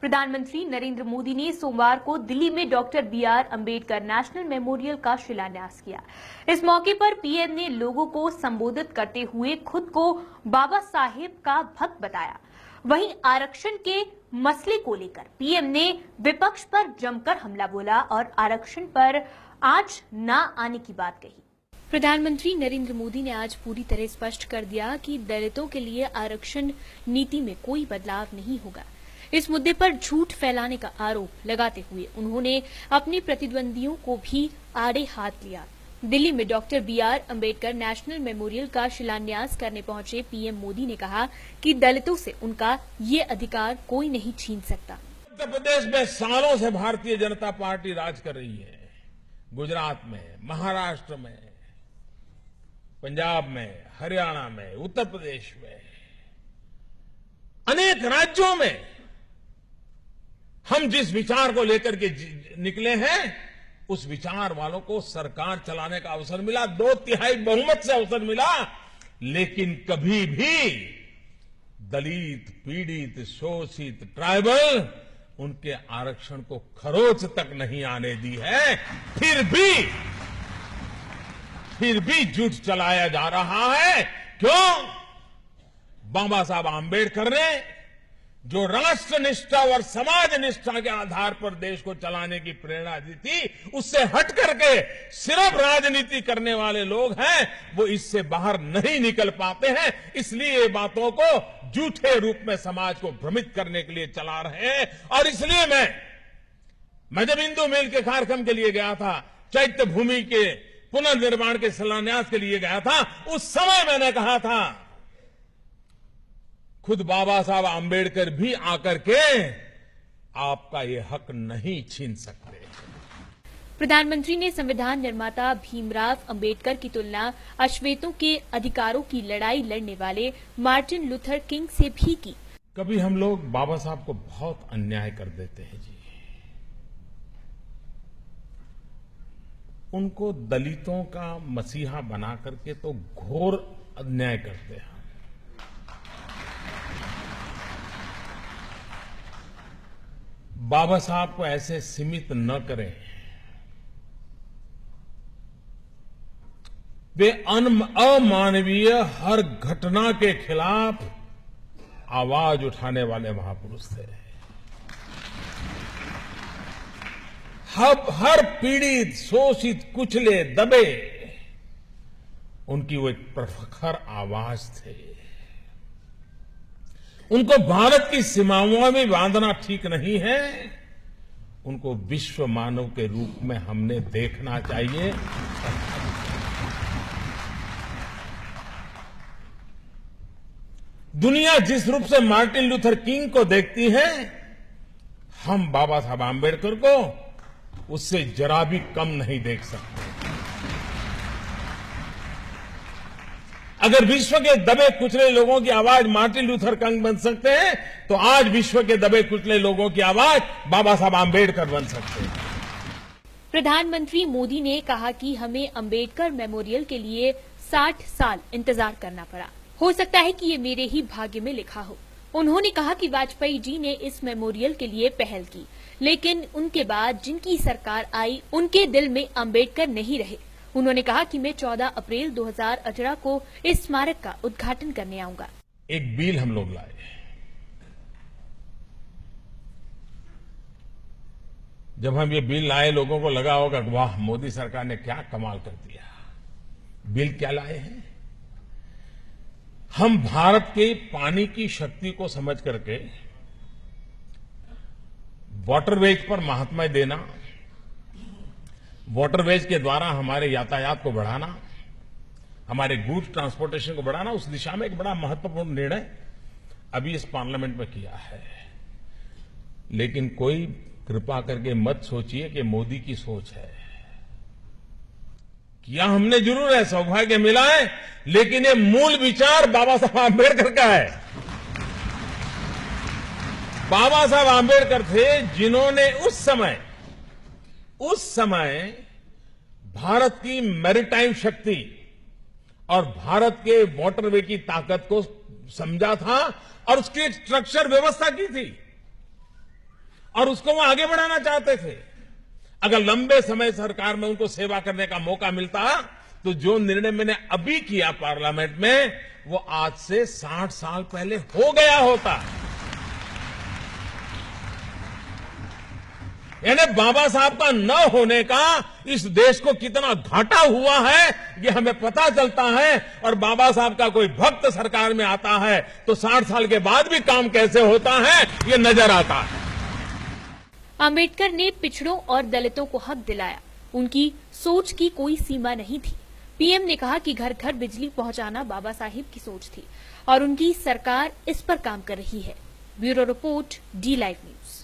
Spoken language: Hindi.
प्रधानमंत्री नरेंद्र मोदी ने सोमवार को दिल्ली में doctor B R. Ambedkar national memorial का शिलान्यास किया। इस मौके पर पीएम ने लोगों को संबोधित करते हुए खुद को बाबा साहेब का भक्त बताया। वहीं आरक्षण के मसले को लेकर पीएम ने विपक्ष पर जमकर हमला बोला और आरक्षण पर आज न आने की बात कही। प्रधानमंत्री नरेंद्र मोदी ने आज पूरी तरह स्पष्ट कर दिया कि दलितों के लिए आरक्षण नीति में कोई बदलाव नहीं होगा। इस मुद्दे पर झूठ फैलाने का आरोप लगाते हुए उन्होंने अपने प्रतिद्वंदियों को भी आड़े हाथ लिया। दिल्ली में doctor B R. Ambedkar national memorial का शिलान्यास करने पहुंचे पीएम मोदी ने कहा कि दलितों से उनका ये अधिकार कोई नहीं छीन सकता। उत्तर प्रदेश में सालों से भारतीय जनता पार्टी राज कर रही है। गुजरात में, महाराष्ट्र में, पंजाब में, हरियाणा में, उत्तर प्रदेश में, अनेक राज्यों में हम जिस विचार को लेकर के निकले हैं, उस विचार वालों को सरकार चलाने का अवसर मिला, 2/3 बहुमत से अवसर मिला, लेकिन कभी भी दलित, पीड़ित, शोषित, ट्राइबल उनके आरक्षण को खरोच तक नहीं आने दी है। फिर भी झूठ चलाया जा रहा है। क्यों? बाबा साहब आंबेडकर ने जो राष्ट्र निष्ठा और समाज निष्ठा के आधार पर देश को चलाने की प्रेरणा दी थी, उससे हट करके सिर्फ राजनीति करने वाले लोग हैं, वो इससे बाहर नहीं निकल पाते हैं। इसलिए ये बातों को झूठे रूप में समाज को भ्रमित करने के लिए चला रहे हैं। और इसलिए मैं जब हिंदू मिल के कार्यक्रम के लिए गया था, चैत्य भूमि के पुनर्निर्माण के शिलान्यास के लिए गया था, उस समय मैंने कहा था, खुद बाबा साहब आंबेडकर भी आकर के आपका ये हक नहीं छीन सकते। प्रधानमंत्री ने संविधान निर्माता भीमराव अंबेडकर की तुलना अश्वेतों के अधिकारों की लड़ाई लड़ने वाले मार्टिन लूथर किंग से भी की। कभी हम लोग बाबा साहब को बहुत अन्याय कर देते हैं जी। उनको दलितों का मसीहा बना करके तो घोर अन्याय करते हैं। बाबा साहब को ऐसे सीमित न करें। वे अमानवीय हर घटना के खिलाफ आवाज उठाने वाले महापुरुष थे। हर पीड़ित, शोषित, कुचले, दबे उनकी वो एक प्रखर आवाज थे। उनको भारत की सीमाओं में बांधना ठीक नहीं है, उनको विश्व मानव के रूप में हमने देखना चाहिए। दुनिया जिस रूप से मार्टिन लूथर किंग को देखती है, हम बाबा साहब आंबेडकर को उससे जरा भी कम नहीं देख सकते। अगर विश्व के दबे कुचले लोगों की आवाज मार्टिन लूथर किंग बन सकते हैं, तो आज विश्व के दबे कुचले लोगों की आवाज बाबा साहब आंबेडकर बन सकते हैं। प्रधानमंत्री मोदी ने कहा कि हमें अंबेडकर मेमोरियल के लिए 60 साल इंतजार करना पड़ा। हो सकता है कि ये मेरे ही भाग्य में लिखा हो। उन्होंने कहा कि वाजपेयी जी ने इस मेमोरियल के लिए पहल की, लेकिन उनके बाद जिनकी सरकार आई, उनके दिल में अंबेडकर नहीं रहे। उन्होंने कहा कि मैं 14 अप्रैल 2018 को इस स्मारक का उद्घाटन करने आऊंगा। एक बिल हम लोग लाए। जब हम ये बिल लाए, लोगों को लगा होगा वाह, मोदी सरकार ने क्या कमाल कर दिया। बिल क्या लाए हैं? हम भारत के पानी की शक्ति को समझ करके वाटरवेज पर महात्मा देना, वाटरवेज के द्वारा हमारे यातायात को बढ़ाना, हमारे गुड्स ट्रांसपोर्टेशन को बढ़ाना, उस दिशा में एक बड़ा महत्वपूर्ण निर्णय अभी इस पार्लियामेंट में किया है। लेकिन कोई कृपा करके मत सोचिए कि मोदी की सोच है। किया हमने जरूर है, सौभाग्य मिला है, लेकिन ये मूल विचार बाबा साहब आंबेडकर का है। बाबा साहब आंबेडकर थे जिन्होंने उस समय भारत की मैरीटाइम शक्ति और भारत के वाटरवे की ताकत को समझा था और उसकी एक स्ट्रक्चर व्यवस्था की थी। और उसको वो आगे बढ़ाना चाहते थे। अगर लंबे समय सरकार में उनको सेवा करने का मौका मिलता तो जो निर्णय मैंने अभी किया पार्लियामेंट में, वो आज से 60 साल पहले हो गया होता। यानी बाबा साहब का न होने का इस देश को कितना घाटा हुआ है, ये हमें पता चलता है। और बाबा साहब का कोई भक्त सरकार में आता है तो 60 साल के बाद भी काम कैसे होता है, ये नजर आता है। अंबेडकर ने पिछड़ों और दलितों को हक दिलाया। उनकी सोच की कोई सीमा नहीं थी। पीएम ने कहा कि घर घर बिजली पहुंचाना बाबा साहिब की सोच थी और उनकी सरकार इस पर काम कर रही है। Bureau report, D live news.